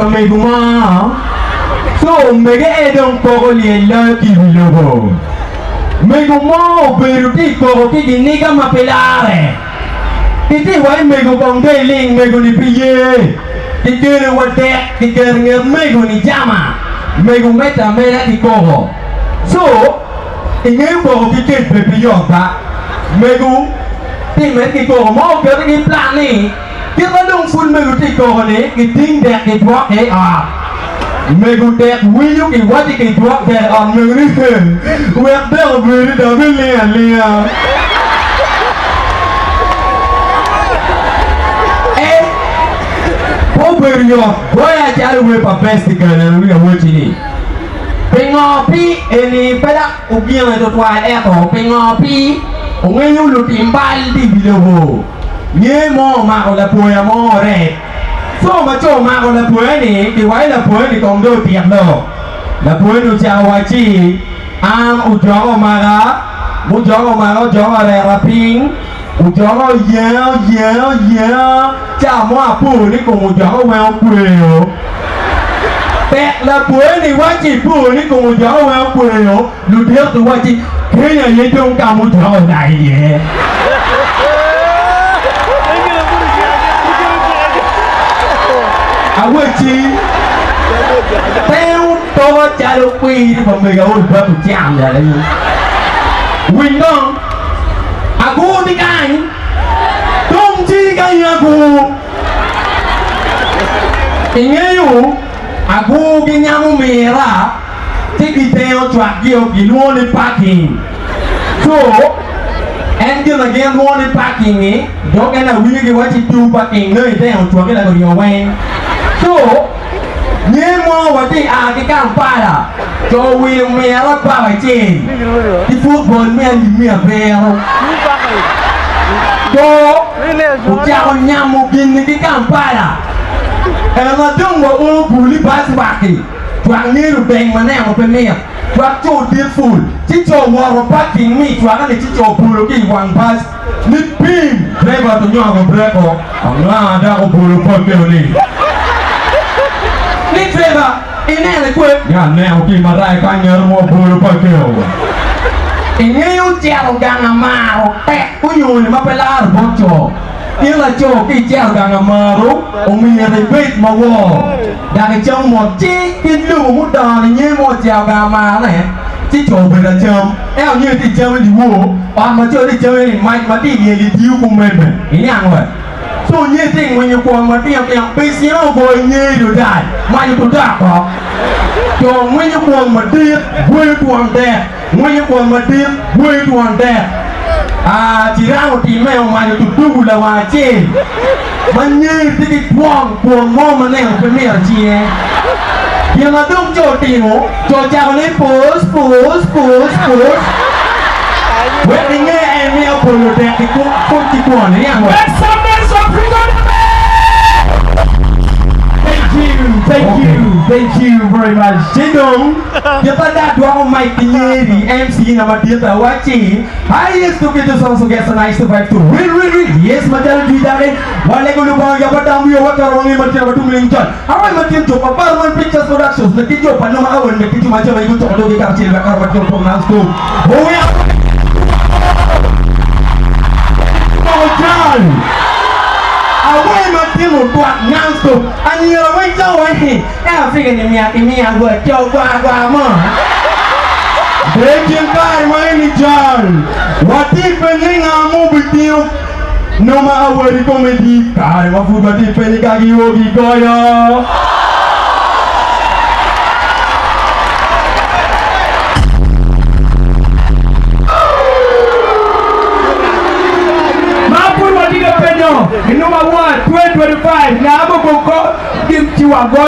mameguma so mege edong koko liela kibilogo meguma beruti koko kiniga mapelare titi wai mego kongde ling mego ni piye tikere wate tikere nger mego ni jama mego meta mera di koko so ingin koko tiket bepiyo ba mego ti met ki koko mau kere ki plan ni kita dong full mego ti koko ni ki ting dek ki dwak he mego dek wiyu ki wati ki dwak dek mego ni wek dek beri dabi liya Beriyo, boya jaru we pa best kana we watch ni. Pengopi ini pada ugian itu tua eto pengopi ungenyu lu timbal di bilogo. Nye mo ma ko la poya mo re. So ma cho ma ko la poya ni ki wai la poya ni kong do tiap lo. La poya nu jawa chi am ujogo mara mujogo mara jogo re raping ujogo yeah cha mo apu ni ko ujogo we opuyo te la poe ni wachi pu ni ko ujogo we opuyo lu de tu wachi kenya ye dong ka mu jogo dai ye awachi teo to chalo pi ba me ga ul ba tu cham ya le windong aku di kan dong ji kan aku ingeyu aku ginyamu merah tiki teo chwa gio giluo ni parking so and gil again luo ni parking ni dok ena wini ki wachi tu parking nơi teo chwa cái là người wen so nye mo wati a ki kan para cho wi merah pa ba chi di football men di mia vero do ujago nyamu gini ki kampala ela dong wo buli bas baki twang ni ru beng mane mo pe mia twak cho di full ti cho wo parking mi twang ni ti cho bulu ki wang bas ni pim driver to nyago breko nga da ko bulu pa me ni ni driver ine le kwe ya ne o ki marai ka nyer mo bulu pa ke ini ujian gang amaru tek punya ni mapelar bocor ila jo ki jel gang amaru umi ribet mawo dari jam mochi kilu muda ni mo jel gang amaru ti jo beda jam ni ti jam di wo pa ma jo ti jam ni mai ma ti ni di ku mebe ini ang wa so ni ting when you ko ma ti yang pesio boy ni do dai ma you da ko jo when you ko ma ti we tu am there when you want my deal, wait one there. Tirang ti meo maju tu dulu la wache. Manye tiki tuang mo maneng premier cie. Dia ngadung jo tino, jo jauh ni pus. Weddingnya emel puluh dek ikut tikuan ni yang. Thank you very much. Jendong, dia pada dua mic ni MC nama dia tawaci. Highest to get us also get a nice to vibe to really. Yes, macam tu dari. Walaupun lupa yang pertama yang wakar wangi macam batu melincat. Awal macam tu, Paparman Pictures Productions. Nanti jo panama awal, nanti tu macam itu tu ada di karcil bakar macam program tu. Oh ya. Macam. Awal macam buat ngantuk. Ani orang jauh ni. Fikir ni miak gua coba mah. Breaking time main John. Wati pening amu betiu. Nama awal komedi. Kari wafu wati pening kaki wogi gaya. Number 1, 2025. Now I'm going to give you a